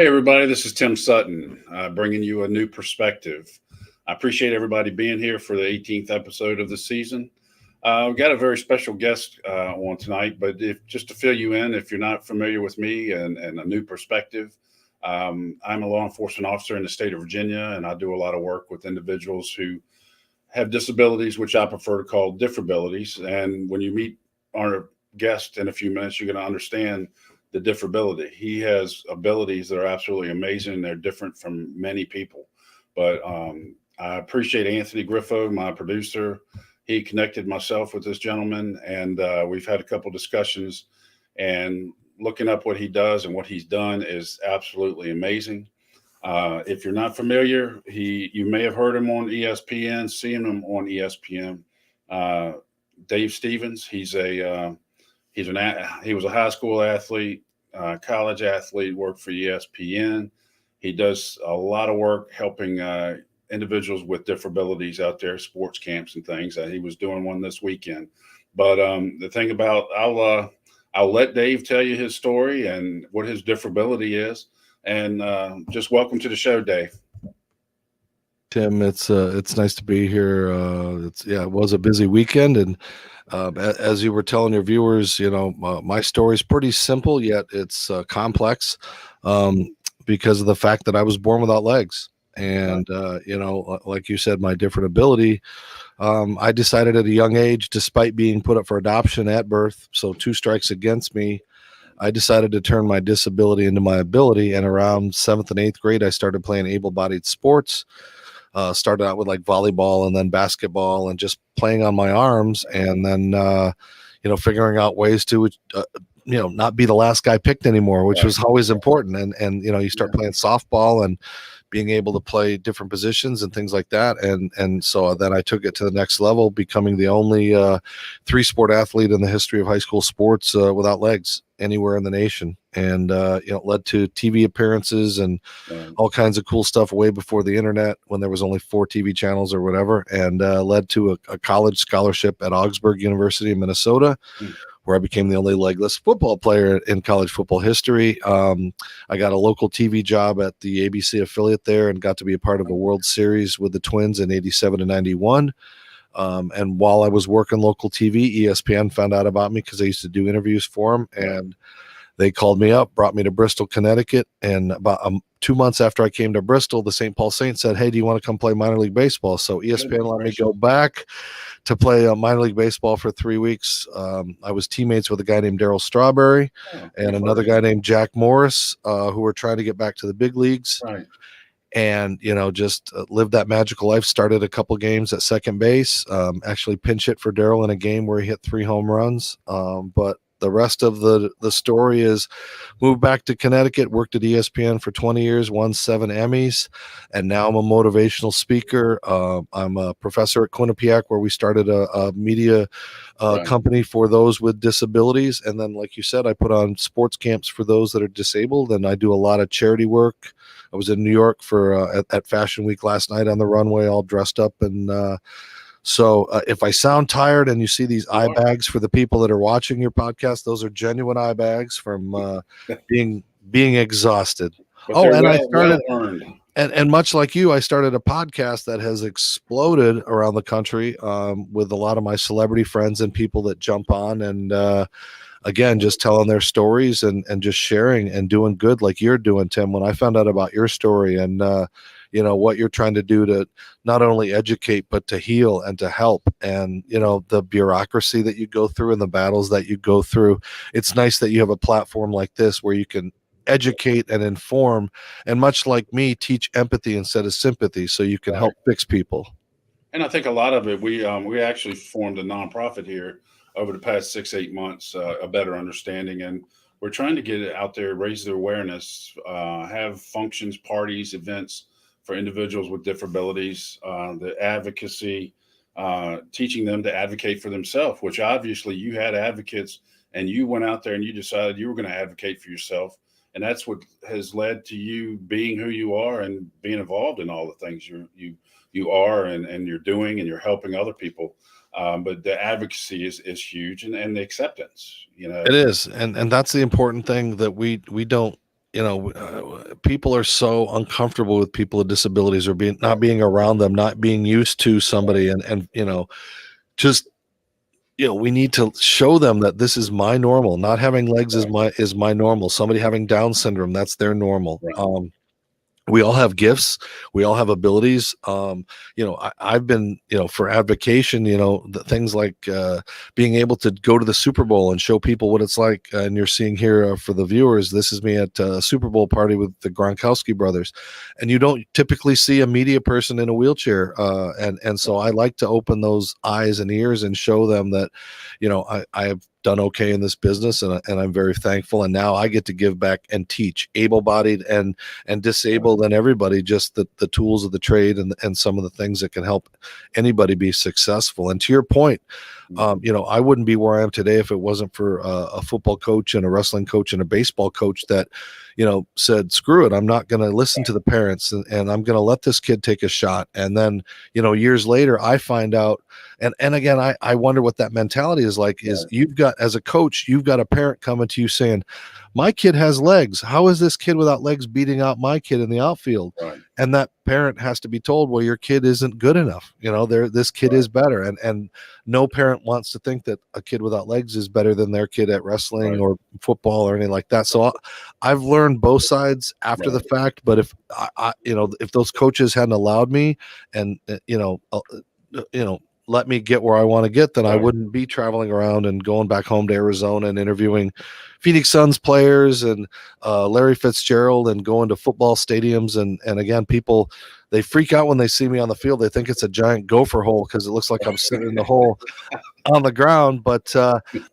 Hey, everybody, this is Tim Sutton, bringing you a new perspective. I appreciate everybody being here for the 18th episode of the season. We've got a very special guest on tonight, but just to fill you in, if you're not familiar with me and a new perspective, I'm a law enforcement officer in the state of Virginia, and I do a lot of work with individuals who have disabilities, which I prefer to call diffr'abilities. And when you meet our guest in a few minutes, you're going to understand the diffr'ability. He has abilities that are absolutely amazing. They're different from many people. But I appreciate Anthony Griffo, my producer. He connected myself with this gentleman, and we've had a couple discussions. And looking up what he does and what he's done is absolutely amazing. If you're not familiar, you may have heard him on ESPN, seen him on ESPN. Dave Stevens, he was a high school athlete, college athlete, worked for ESPN. He does a lot of work helping individuals with diffr'abilities out there, sports camps and things. He was doing one this weekend. But the thing about, I'll let Dave tell you his story and what his diffr'ability is. And just welcome to the show, Dave. Tim, it's nice to be here. It was a busy weekend, and as you were telling your viewers, my story is pretty simple, yet it's complex because of the fact that I was born without legs. And like you said, my diffr'ability, I decided at a young age, despite being put up for adoption at birth, so 2 strikes against me, I decided to turn my disability into my ability. And around 7th and 8th grade, I started playing able-bodied sports. Started out with like volleyball and then basketball and just playing on my arms, and then figuring out ways to not be the last guy picked anymore, which was always important. And you start playing softball and being able to play different positions and things like that. And so then I took it to the next level, becoming the only 3-sport athlete in the history of high school sports without legs anywhere in the nation. And led to TV appearances and all kinds of cool stuff way before the internet, when there was only 4 TV channels or whatever, and led to a college scholarship at Augsburg University in Minnesota, where I became the only legless football player in college football history. I got a local TV job at the ABC affiliate there and got to be a part of a World Series with the Twins in 87 and 91. And while I was working local TV, ESPN found out about me because I used to do interviews for them, and they called me up, brought me to Bristol, Connecticut. And about 2 months after I came to Bristol, the St. Paul Saints said, "Hey, do you want to come play minor league baseball?" So ESPN let me go back to play minor league baseball for 3 weeks. I was teammates with a guy named Darryl Strawberry and another guy named Jack Morris, who were trying to get back to the big leagues. Right. And, just lived that magical life. Started a couple games at second base, actually pinch hit for Darryl in a game where he hit 3 home runs. But the rest of the story is moved back to Connecticut, worked at ESPN for 20 years, won 7 Emmys, and now I'm a motivational speaker. I'm a professor at Quinnipiac, where we started a media company for those with disabilities. And then, like you said, I put on sports camps for those that are disabled, and I do a lot of charity work. I was in New York for at Fashion Week last night on the runway, all dressed up. And so if I sound tired and you see these eye bags for the people that are watching your podcast, those are genuine eye bags from being exhausted. I started, and much like you, I started a podcast that has exploded around the country with a lot of my celebrity friends and people that jump on and again, just telling their stories and just sharing and doing good like you're doing, Tim. When I found out about your story and what you're trying to do to not only educate, but to heal and to help, and, the bureaucracy that you go through and the battles that you go through, it's nice that you have a platform like this where you can educate and inform, and much like me, teach empathy instead of sympathy, so you can help fix people. And I think a lot of it, we actually formed a nonprofit here over the past 6-8 months, a better understanding. And we're trying to get it out there, raise their awareness, have functions, parties, events for individuals with diffr'abilities, the advocacy, teaching them to advocate for themselves, which obviously you had advocates and you went out there and you decided you were going to advocate for yourself. And that's what has led to you being who you are and being involved in all the things you are and you're doing, and you're helping other people. But the advocacy is huge, and the acceptance, It is. And that's the important thing that we don't people are so uncomfortable with people with disabilities or not being around them, not being used to somebody, and just we need to show them that this is my normal. Not having legs is my normal. Somebody having Down syndrome, that's their normal. Right. We all have gifts, we all have abilities. I've been, for advocation, the things like being able to go to the Super Bowl and show people what it's like. And you're seeing here, for the viewers, this is me at a Super Bowl party with the Gronkowski brothers, and you don't typically see a media person in a wheelchair. And so I like to open those eyes and ears and show them that, I have done okay in this business, and I'm very thankful. And now I get to give back and teach able-bodied and disabled and everybody just the tools of the trade and some of the things that can help anybody be successful. And to your point, I wouldn't be where I am today if it wasn't for a football coach and a wrestling coach and a baseball coach that, said, screw it, I'm not going to listen to the parents, and I'm going to let this kid take a shot. And then, years later, I find out, and again, I wonder what that mentality is like, is you've got, as a coach, you've got a parent coming to you saying, my kid has legs. How is this kid without legs beating out my kid in the outfield? Right. And that parent has to be told, well, your kid isn't good enough. This kid is better. And no parent wants to think that a kid without legs is better than their kid at wrestling or football or anything like that. So I've learned both sides after the fact. But if if those coaches hadn't allowed me and, let me get where I want to get, then I wouldn't be traveling around and going back home to Arizona and interviewing Phoenix Suns players and Larry Fitzgerald and going to football stadiums. And again, people, they freak out when they see me on the field. They think it's a giant gopher hole because it looks like I'm sitting in the hole on the ground, but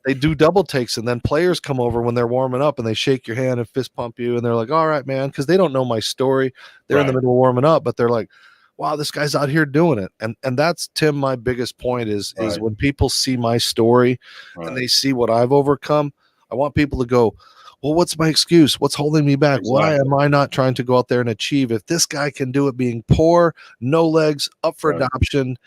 they do double takes. And then players come over when they're warming up and they shake your hand and fist pump you. And they're like, all right, man. Cause they don't know my story. They're in the middle of warming up, but they're like, wow, this guy's out here doing it. And that's, Tim, my biggest point is when people see my story and they see what I've overcome, I want people to go, well, what's my excuse? What's holding me back? Exactly. Why am I not trying to go out there and achieve? If this guy can do it being poor, no legs, up for adoption,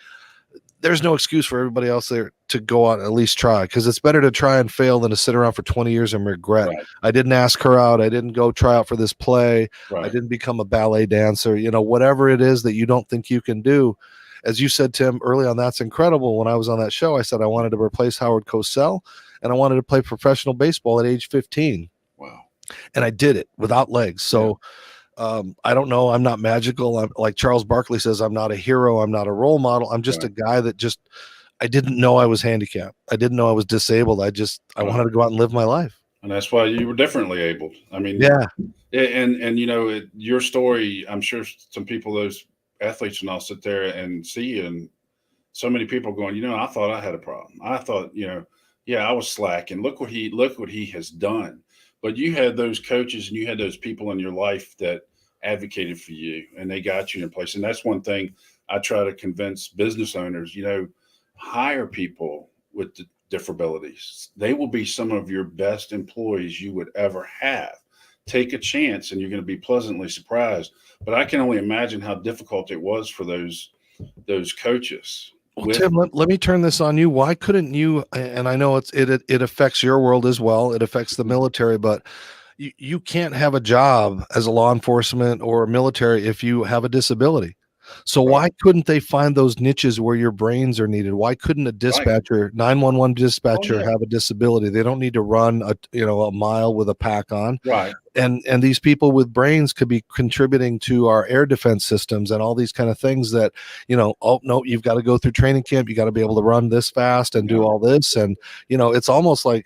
there's no excuse for everybody else there to go out and at least try, because it's better to try and fail than to sit around for 20 years and regret. I didn't ask her out. I didn't go try out for this play. I didn't become a ballet dancer. Whatever it is that you don't think you can do. As you said, Tim, early on, that's incredible. When I was on that show, I said I wanted to replace Howard Cosell, and I wanted to play professional baseball at age 15. Wow. And I did it without legs. So I don't know. I'm not magical. I'm like Charles Barkley says, I'm not a hero. I'm not a role model. I'm just a guy that I didn't know I was handicapped. I didn't know I was disabled. I wanted to go out and live my life. And that's why you were differently abled. I mean, and your story, I'm sure some people, those athletes, and I'll sit there and see you, and so many people going, I thought I had a problem. I thought, I was slacking. Look what he has done. But you had those coaches and you had those people in your life that advocated for you, and they got you in place. And that's one thing I try to convince business owners, hire people with diffr'abilities. They will be some of your best employees you would ever have. Take a chance and you're going to be pleasantly surprised. But I can only imagine how difficult it was for those coaches. Well, Tim, let me turn this on you. Why couldn't you? And I know it affects your world as well. It affects the military, but you can't have a job as a law enforcement or military if you have a disability. So why couldn't they find those niches where your brains are needed? Why couldn't a dispatcher, 911 dispatcher, have a disability? They don't need to run a mile with a pack on. Right. And these people with brains could be contributing to our air defense systems and all these kind of things that, oh no, you've got to go through training camp. You got to be able to run this fast and do all this. And, it's almost like,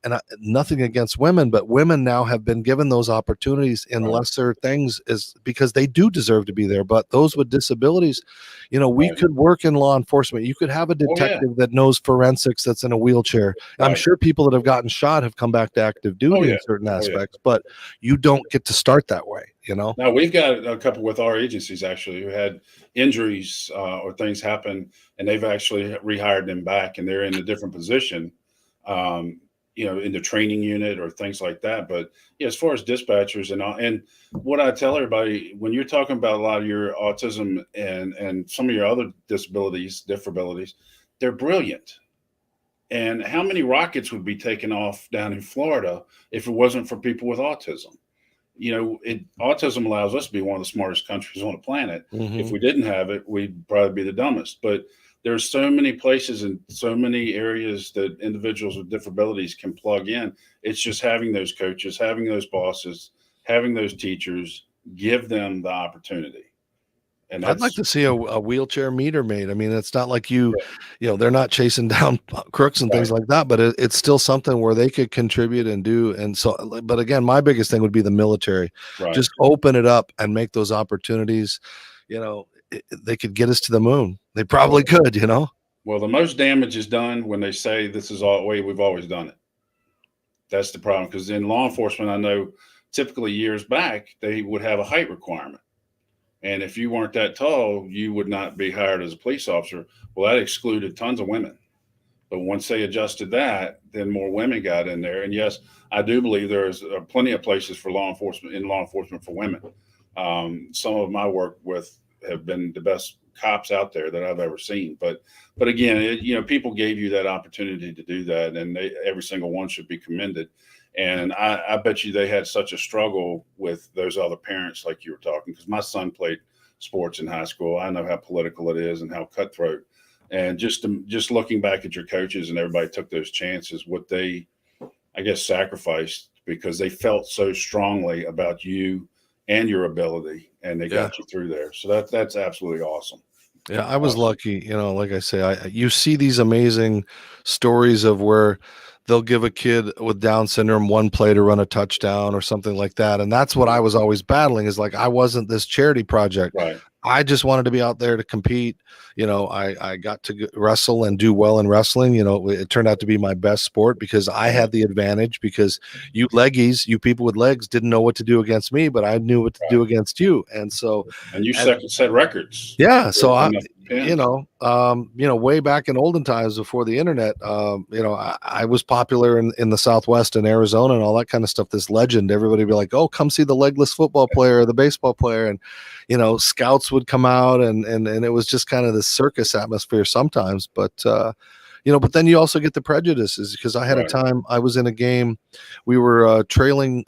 and nothing against women, but women now have been given those opportunities in lesser things, is because they do deserve to be there. But those with disabilities, we could work in law enforcement. You could have a detective that knows forensics that's in a wheelchair. I'm sure people that have gotten shot have come back to active duty in certain aspects, but you don't get to start that way. Now we've got a couple with our agencies actually who had injuries or things happen, and they've actually rehired them back, and they're in a different position. In the training unit or things like that. But as far as dispatchers and what I tell everybody, when you're talking about a lot of your autism and some of your other disabilities, diffr'abilities, they're brilliant. And how many rockets would be taken off down in Florida if it wasn't for people with autism? autism allows us to be one of the smartest countries on the planet. If Mhm. we didn't have it, we'd probably be the dumbest. But there's so many places and so many areas that individuals with differabilities can plug in. It's just having those coaches, having those bosses, having those teachers, give them the opportunity. And I'd like that's to see a wheelchair meter made. I mean, it's not like they're not chasing down crooks and things right, like that, but it's still something where they could contribute and do. And so, but again, my biggest thing would be the military. right. Just open it up and make those opportunities. They could get us to the moon. They probably Well, could. well, the most damage is done when they say this is all the way we've always done it. That's the problem. Because in law enforcement, I know typically years back, they would have a height requirement. And if you weren't that tall, you would not be hired as a police officer. Well, that excluded tons of women. But once they adjusted that, then more women got in there. And yes, I do believe there's plenty of places for law enforcement for women. Some of my work with have been the best cops out there that I've ever seen. But again, people gave you that opportunity to do that, and every single one should be commended. And I bet you they had such a struggle with those other parents, like you were talking, because my son played sports in high school. I know how political it is and how cutthroat. And just looking back at your coaches and everybody took those chances, what they, I guess, sacrificed because they felt so strongly about you and your ability, and they Yeah. got you through there. So that's absolutely awesome. Yeah, I was Awesome. lucky, like I say, you see these amazing stories of where they'll give a kid with Down syndrome one play to run a touchdown or something like that. And that's what I was always battling is like I wasn't this charity project. Right. I just wanted to be out there to compete. I got to wrestle and do well in wrestling. It turned out to be my best sport because I Right. had the advantage because you people with legs didn't know what to do against me, but I knew what to do Right. again you. And so And you at set records. yeah, so In the pen. way back in olden times before the internet, I was popular in the Southwest and Arizona and all that kind of stuff. This legend, everybody would be like, "Oh, come see the legless football player or the baseball player," and scouts would come out, and it was just kind of this circus atmosphere sometimes. But then you also get the prejudices because I had a Right. time I was in a game, we were trailing.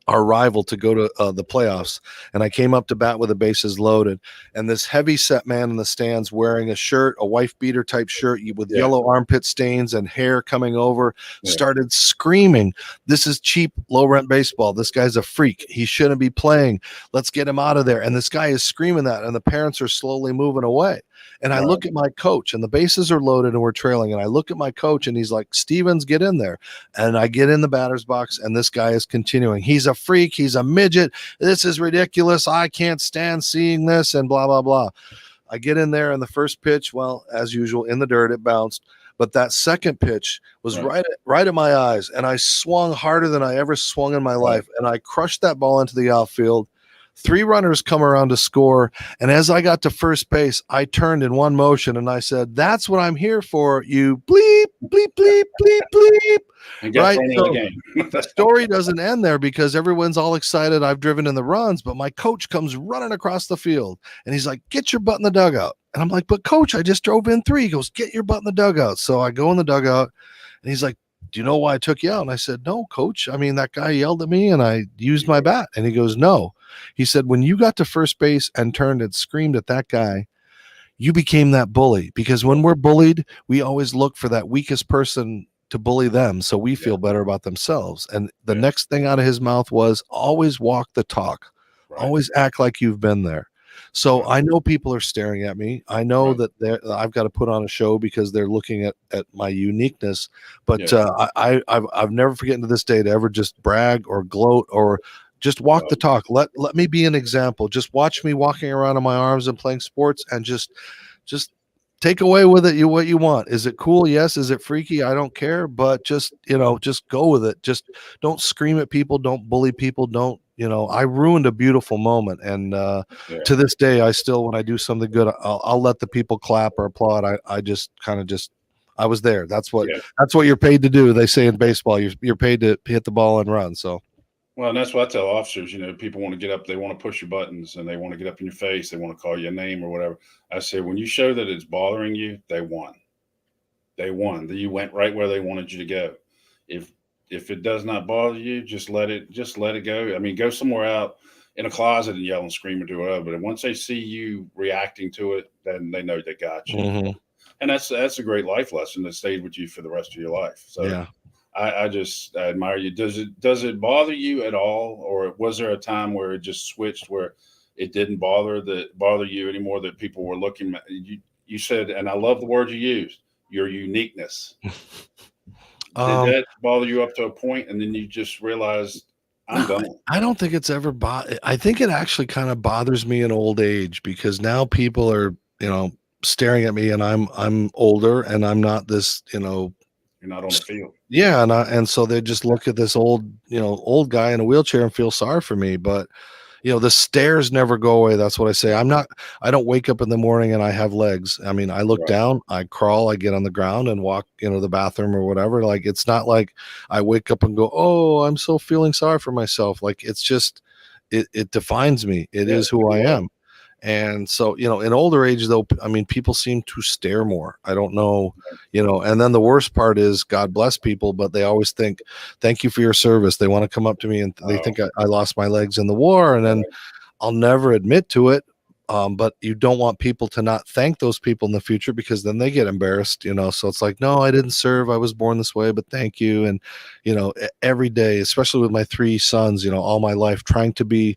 Our rival to go to the playoffs. And I came up to bat with the bases loaded. And this heavy set man in the stands wearing a shirt, a wife beater type shirt with Yeah. yellow armpit stains and hair coming over, Yeah. started screaming, "This is cheap, low rent baseball. This guy's a freak. He shouldn't be playing. Let's get him out of there." And this guy is screaming that. And the parents are slowly moving away. And I Right. look at my coach, and the bases are loaded and we're trailing. And I look at my coach, and he's like, "Stevens, get in there." And I get in the batter's box, and this guy is continuing. "He's a freak. He's a midget. This is ridiculous. I can't stand seeing this," and blah, blah, blah. I get in there, and the first pitch, well, as usual, in the dirt, it bounced. But that second pitch was Right. right at my eyes, and I swung harder than I ever swung in my Right. life, and I crushed that ball into the outfield. 3 runners come around to score, and as I got to first base, I turned in one motion, and I said, "That's what I'm here for, you bleep, bleep, bleep, bleep, bleep." And got Right? thrown out of So the game. the story doesn't end there because everyone's all excited. I've driven in the runs, but my coach comes running across the field and he's like, "Get your butt in the dugout." And I'm like, "But coach, I just drove in 3." He goes, "Get your butt in the dugout." So I go in the dugout and he's like, "Do you know why I took you out?" And I said, "No, coach. I mean, that guy yelled at me and I used my bat." And he goes, "No." He said, "When you got to first base and turned and screamed at that guy, you became that bully because when we're bullied, we always look for that weakest person to bully them so we feel better about themselves." And the Yeah. next thing out of his mouth was always walk the talk, Right. always act like you've been there. So Right. I know people are staring at me. I know Right. that I've got to put on a show because they're looking at my uniqueness. But Yeah. I've never forgotten to this day to ever just brag or gloat or just walk the talk. Let me be an example. Just watch me walking around on my arms and playing sports, and just take away with it what you want. Is it cool? Yes. Is it freaky? I don't care. But just go with it. Just don't scream at people. Don't bully people. Don't, I ruined a beautiful moment. And Yeah. to this day, I still, when I do something good, I'll let the people clap or applaud. I just kind of I was there. That's what Yeah. you're paid to do. They say in baseball, you're paid to hit the ball and run. So Well, and that's what I tell officers. People want to get up, they want to push your buttons, and they want to get up in your face, they want to call you a name or whatever. I say, when you show that it's bothering you, they won. They won. You went right where they wanted you to go. If if it does not bother you, just let it go. I mean, go somewhere out in a closet and yell and scream and do whatever. But once they see you reacting to it, then they know they got you. Hmm. And that's a great life lesson that stayed with you for the rest of your life. So Yeah. I admire you. Does it bother you at all, or was there a time where it just switched where it didn't bother you anymore? That people were looking at you. You said, and I love the word you used, your uniqueness. Did Um, that bother you up to a point, and then you just realized I'm no, done? I don't think it's ever I think it actually kind of bothers me in old age because now people are, staring at me and I'm older and I'm not this, You're not on the field, yeah, and so they just look at this old guy in a wheelchair and feel sorry for me, but the stares never go away. That's what I say. I don't wake up in the morning and I have legs. I mean, I look right? down, I crawl, I get on the ground and walk, the bathroom or whatever. Like, it's not like I wake up and go, "Oh, I'm so feeling sorry for myself." Like, it's just, it defines me. It Yeah, is it's who who I you are. am. And so, in older age though, I mean, people seem to stare more. I don't know, and then the worst part is God bless people, but they always think, "Thank you for your service." They want to come up to me and they Oh, think I lost my legs in the war. And then right, I'll never admit to it. But you don't want people to not thank those people in the future because then they get embarrassed. So it's like, no, I didn't serve. I was born this way, but thank you. And, every day, especially with my three sons, all my life, trying to be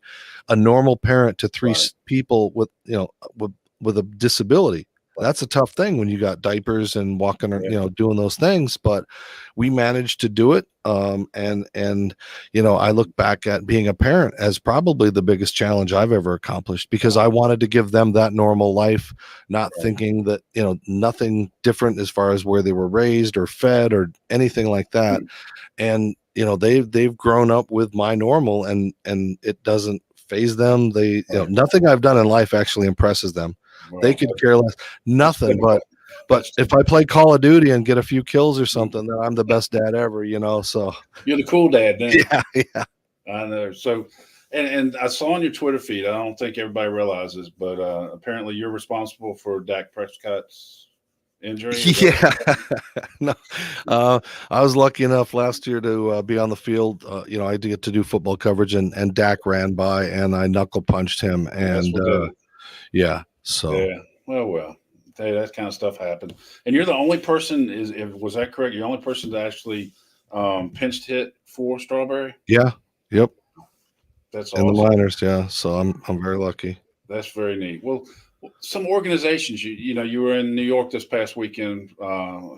a normal parent to three right, people with a disability. That's a tough thing when you got diapers and walking, yeah, doing those things, but we managed to do it. And I look back at being a parent as probably the biggest challenge I've ever accomplished because I wanted to give them that normal life, not right. thinking that, nothing different as far as where they were raised or fed or anything like that. And, they've grown up with my normal and it doesn't phase them. Right. Nothing I've done in life actually impresses them. They Well, could care less, that's nothing, but typical. but That's if I typical. play Call of Duty and get a few kills or something, then I'm the best dad ever. So You're the cool dad then. yeah, yeah, I know. So, and I saw on your Twitter feed. I don't think everybody realizes, but apparently you're responsible for Dak Prescott's injury. Is that yeah. No, I was lucky enough last year to be on the field. I did get to do football coverage, and Dak ran by, and I knuckle punched him, and that's and what did it? yeah, so Yeah. Well. Hey, that kind of stuff happened. And you're the only person. Was that correct? You're the only person to actually pinched hit for Strawberry. yeah, yep, That's in the awesome. minors, yeah. So I'm very lucky. That's very neat. Well, some organizations, you were in New York this past weekend,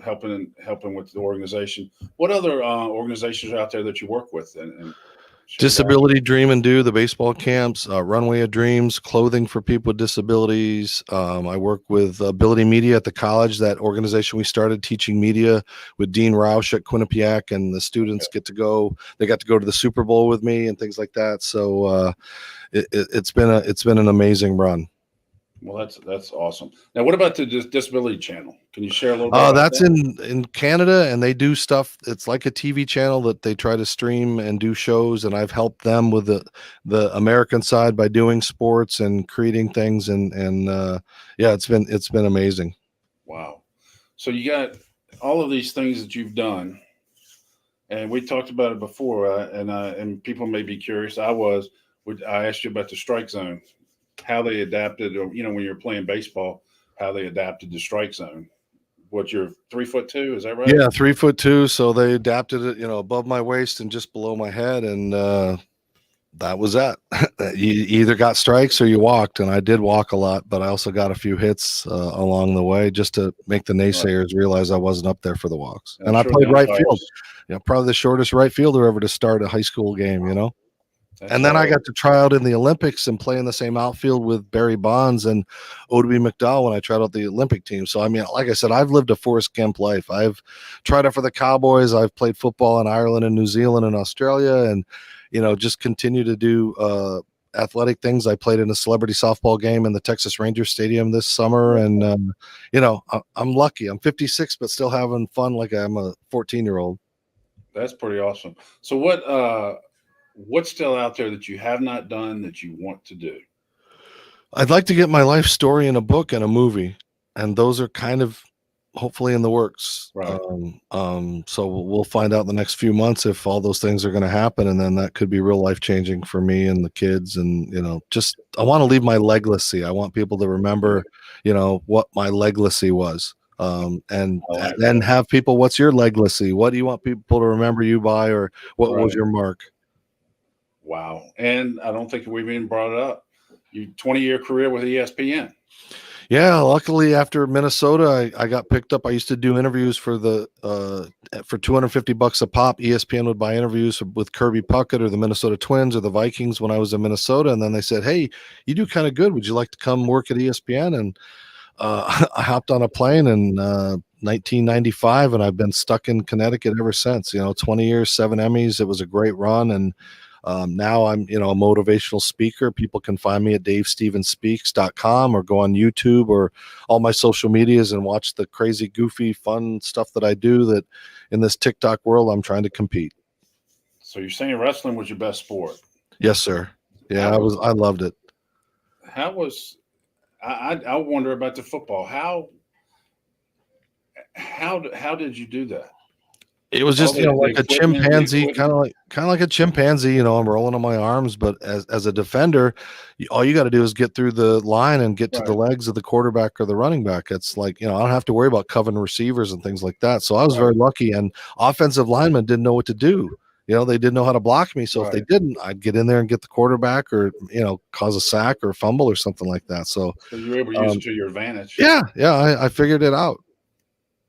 helping with the organization. What other organizations are out there that you work with and share about? Disability Dream and Do, the baseball camps, Runway of Dreams, clothing for people with disabilities. I work with Ability Media at the college, that organization we started teaching media with Dean Roush at Quinnipiac, and the students they got to go to the Super Bowl with me and things like that. So it's been an amazing run. Well, that's awesome. Now, what about the Disability Channel? Can you share a little bit about That's that? in Canada, and they do stuff. It's like a TV channel that they try to stream and do shows, and I've helped them with the American side by doing sports and creating things, and yeah, it's been amazing. Wow. So you got all of these things that you've done, and we talked about it before, and people may be curious. I asked you about the strike zone, how they adapted, or when you're playing baseball, how they adapted the strike zone. What, you're 3'2"? Is that right? Yeah, 3'2", so they adapted it, above my waist and just below my head, and that was that. You either got strikes or you walked, and I did walk a lot, but I also got a few hits along the way just to make the Right. naysayers realize I wasn't up there for the walks. And I'm And I sure the played right field, umpires. probably the shortest right fielder ever to start a high school game. That's And then I all. got to try out in the Olympics and play in the same outfield with Barry Bonds and Odie McDowell when I tried out the Olympic team. So, I mean, like I said, I've lived a Forrest Gump life. I've tried out for the Cowboys. I've played football in Ireland and New Zealand and Australia, and, just continue to do athletic things. I played in a celebrity softball game in the Texas Rangers Stadium this summer. And, I'm lucky. I'm 56, but still having fun like I'm a 14-year-old. That's pretty awesome. So what's still out there that you have not done that you want to do? I'd like to get my life story in a book and a movie. And those are kind of hopefully in the works. Right. So we'll find out in the next few months if all those things are going to happen, and then that could be real life changing for me and the kids. And just I want to leave my legacy. I want people to remember, what my legacy was. And I like then that. have people, what's your legacy? What do you want people to remember you by, or what was Right. your mark? Wow. And I don't think we've even brought it up. You 20-year career with ESPN. Yeah, luckily after Minnesota, I got picked up. I used to do interviews for for $250 a pop. ESPN would buy interviews with Kirby Puckett or the Minnesota Twins or the Vikings when I was in Minnesota, and then they said, "Hey, you do kind of good. Would you like to come work at ESPN?" And I hopped on a plane in 1995, and I've been stuck in Connecticut ever since. 20 years, 7 Emmys. It was a great run, and now I'm, a motivational speaker. People can find me at davestevensspeaks.com or go on YouTube or all my social medias and watch the crazy, goofy, fun stuff that I do. That in this TikTok world, I'm trying to compete. So you're saying wrestling was your best sport? Yes, sir. Yeah, I loved it. How was I wonder about the football. How did you do that? It was just, like a chimpanzee, kind of like a chimpanzee, I'm rolling on my arms, but as a defender, all you got to do is get through the line and get to the legs of the quarterback or the running back. It's like, I don't have to worry about covering receivers and things like that. So I was very lucky, and offensive linemen didn't know what to do. They didn't know how to block me. So if they didn't, I'd get in there and get the quarterback or, cause a sack or a fumble or something like that. So you were able to use it to your advantage. Yeah. I figured it out.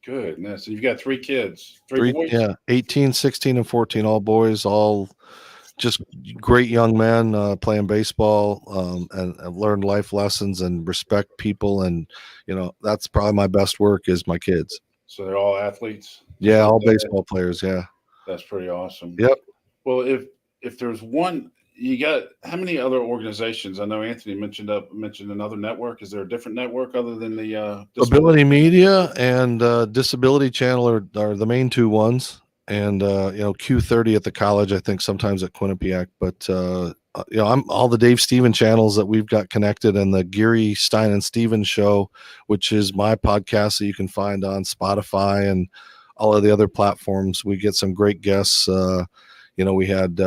Goodness. And you've got 3 kids, 3 boys? Yeah, 18, 16, and 14, all boys, all just great young men playing baseball, and I've learned life lessons and respect people. And, that's probably my best work is my kids. So they're all athletes? Yeah, all baseball players. Yeah. That's pretty awesome. Yep. Well, if there's one, you got how many other organizations? I know Anthony mentioned another network. Is there a different network other than the Ability Media and Disability Channel are the main 2 ones, and Q30 at the college, I think sometimes at Quinnipiac. But I'm all the Dave Stevens channels that we've got connected, and the Geary, Stein and Stevens show, which is my podcast that you can find on Spotify and all of the other platforms. We get some great guests. We had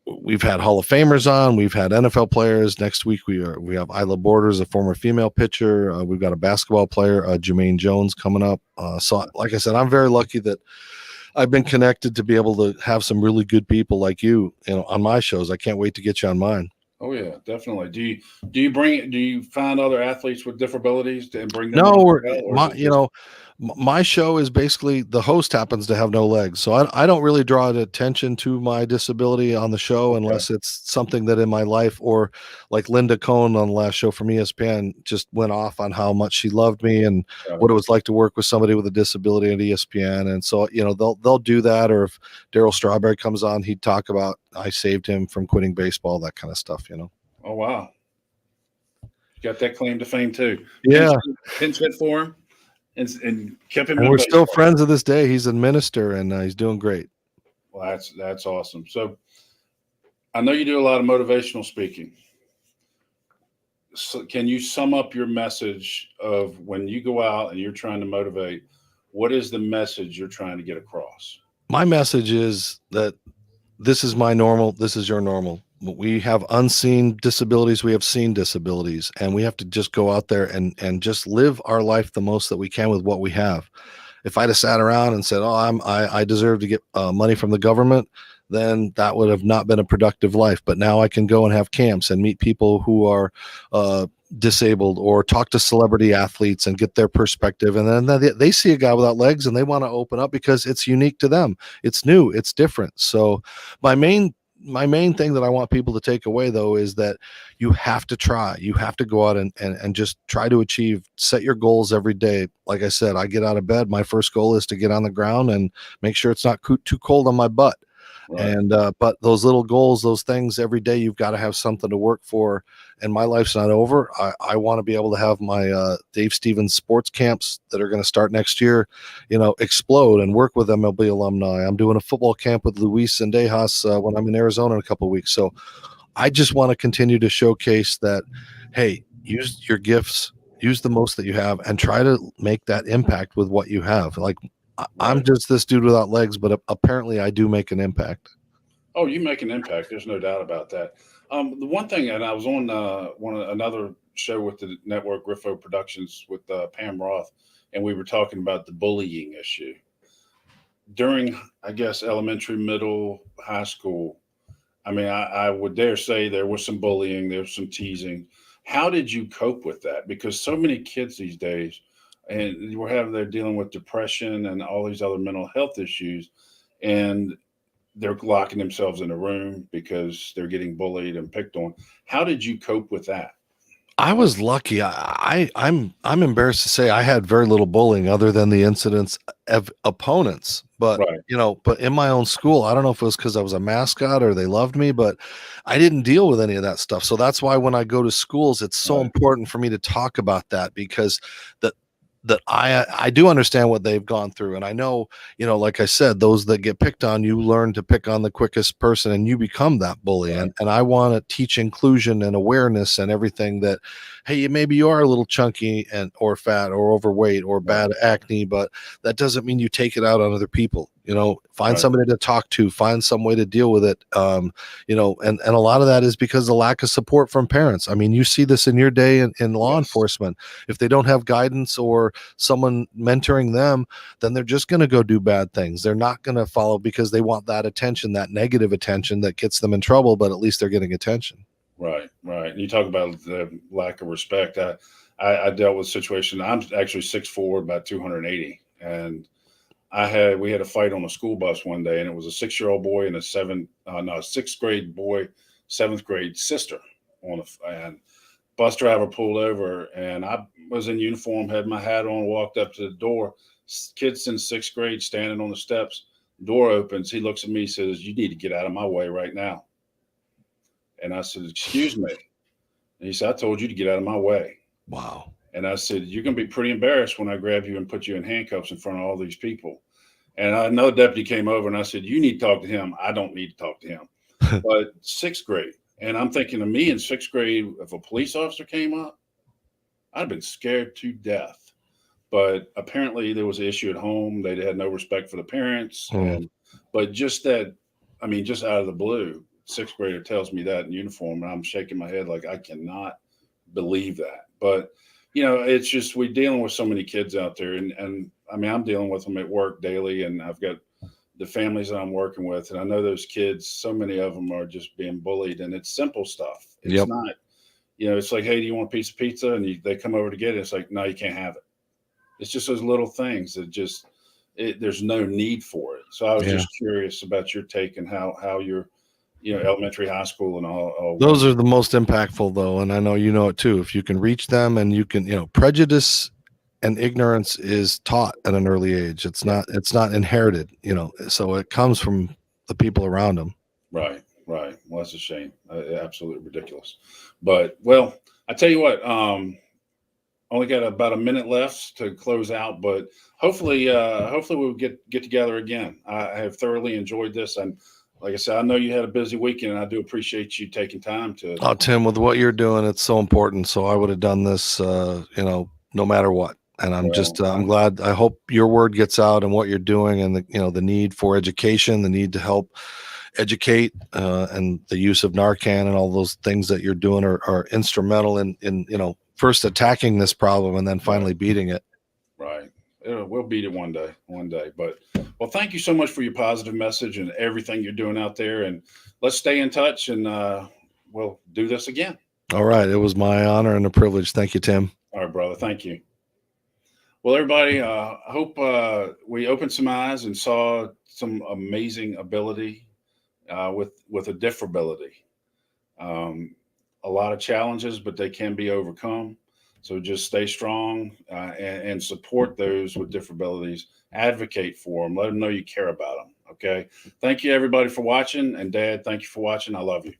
we've had Hall of Famers on. We've had NFL players. Next week we have Isla Borders, a former female pitcher. We've got a basketball player, Jermaine Jones, coming up. So, like I said, I'm very lucky that I've been connected to be able to have some really good people like you, on my shows. I can't wait to get you on mine. Oh yeah, definitely. Do you find other athletes with differabilities and bring them? No, my show is basically the host happens to have no legs, so I don't really draw attention to my disability on the show unless it's something that in my life, or like Linda Cohn on the last show from ESPN just went off on how much she loved me and what it was like to work with somebody with a disability at ESPN. And so they'll do that, or if Daryl Strawberry comes on, he'd talk about I saved him from quitting baseball, that kind of stuff. Oh wow, you got that claim to fame too. Yeah, pinch hit for him. And kept him. And we're still friends to this day. He's a minister, and he's doing great. Well, that's awesome. So, I know you do a lot of motivational speaking. So can you sum up your message of when you go out and you're trying to motivate? What is the message you're trying to get across? My message is that this is my normal. This is your normal. We have unseen disabilities. We have seen disabilities, and we have to just go out there and just live our life the most that we can with what we have. If I'd have sat around and said, "Oh, I deserve to get money from the government," then that would have not been a productive life. But now I can go and have camps and meet people who are disabled, or talk to celebrity athletes and get their perspective. And then they see a guy without legs and they want to open up because it's unique to them. It's new. It's different. So my main thing that I want people to take away, though, is that you have to try. You have to go out and just try to achieve, set your goals every day. Like I said, I get out of bed. My first goal is to get on the ground and make sure it's not too cold on my butt. Right. And but those little goals, those things every day, you've got to have something to work for. And my life's not over. I want to be able to have my Dave Stevens sports camps that are going to start next year, explode, and work with MLB alumni. I'm doing a football camp with Luis Sendejas when I'm in Arizona in a couple of weeks. So I just want to continue to showcase that, hey, use your gifts, use the most that you have and try to make that impact with what you have. Like I'm Right. just this dude without legs, but apparently I do make an impact. Oh, you make an impact. There's no doubt about that. The one thing, and I was on another show with the network Griffo Productions with Pam Roth, and we were talking about the bullying issue during, I guess, elementary, middle, high school. I mean, I would dare say there was some bullying, there was some teasing. How did you cope with that? Because so many kids these days, and they're dealing with depression and all these other mental health issues, and they're locking themselves in a room because they're getting bullied and picked on. How did you cope with that? I was lucky. I'm embarrassed to say I had very little bullying other than the incidents of opponents. But Right, but in my own school, I don't know if it was because I was a mascot or they loved me, but I didn't deal with any of that stuff. So that's why when I go to schools, it's so right, important for me to talk about that because that I do understand what they've gone through. And I know, like I said, those that get picked on, you learn to pick on the quickest person and you become that bully. right, And I want to teach inclusion and awareness and everything that, hey, maybe you are a little chunky and or fat or overweight or right, bad acne, but that doesn't mean you take it out on other people. Find right. somebody to talk to, find some way to deal with it. And a lot of that is because the lack of support from parents. I mean, you see this in your day in law Yes, enforcement. If they don't have guidance or someone mentoring them, then they're just going to go do bad things. They're not going to follow because they want that attention, that negative attention that gets them in trouble, but at least they're getting attention. right, right. And you talk about the lack of respect. I dealt with a situation. I'm actually 6'4", about 280, and we had a fight on a school bus one day, and it was a 6-year-old boy and a sixth grade boy, seventh grade sister and bus driver pulled over, and I was in uniform, had my hat on, walked up to the door. Kid's in sixth grade, standing on the steps. Door opens. He looks at me, says, "You need to get out of my way right now." And I said, "Excuse me." And he said, "I told you to get out of my way." Wow. And I said, "You're going to be pretty embarrassed when I grab you and put you in handcuffs in front of all these people." And another deputy came over and I said, "You need to talk to him. I don't need to talk to him." But sixth grade. And I'm thinking of me in sixth grade, if a police officer came up, I'd have been scared to death. But apparently there was an issue at home. They had no respect for the parents. Hmm. But just that, I mean, just out of the blue, sixth grader tells me that in uniform, and I'm shaking my head like I cannot believe that. But it's just we're dealing with so many kids out there, and I mean, I'm dealing with them at work daily, and I've got the families that I'm working with, and I know those kids. So many of them are just being bullied, and it's simple stuff. It's Yep. not, it's like, "Hey, do you want a piece of pizza?" And they come over to get it. It's like, "No, you can't have it." It's just those little things that there's no need for it. So I was Yeah. just curious about your take and how your elementary, high school, and all went. Those are the most impactful, though. And I know you know it too. If you can reach them and you can, prejudice and ignorance is taught at an early age. Yeah. It's not inherited, so it comes from the people around them. Right, right. Well, that's a shame. Absolutely ridiculous. But well, I tell you what. Only got about a minute left to close out, but hopefully we'll get together again. I have thoroughly enjoyed this, and like I said, I know you had a busy weekend, and I do appreciate you taking time to. Oh, Tim, with what you're doing, it's so important. So I would have done this, no matter what. And I'm Well, just, I'm glad. I hope your word gets out and what you're doing, and the need for education, the need to help educate, and the use of Narcan and all those things that you're doing are instrumental in first attacking this problem and then right, finally beating it. right. We'll beat it one day, one day. But well, thank you so much for your positive message and everything you're doing out there. And let's stay in touch, and we'll do this again. All right. It was my honor and a privilege. Thank you, Tim. All right, brother. Thank you. Well, everybody, I hope we opened some eyes and saw some amazing ability with a diffr'ability. Um, a lot of challenges, but they can be overcome. So just stay strong and support those with diffr'abilities. Advocate for them. Let them know you care about them. Okay. Thank you, everybody, for watching. And Dad, thank you for watching. I love you.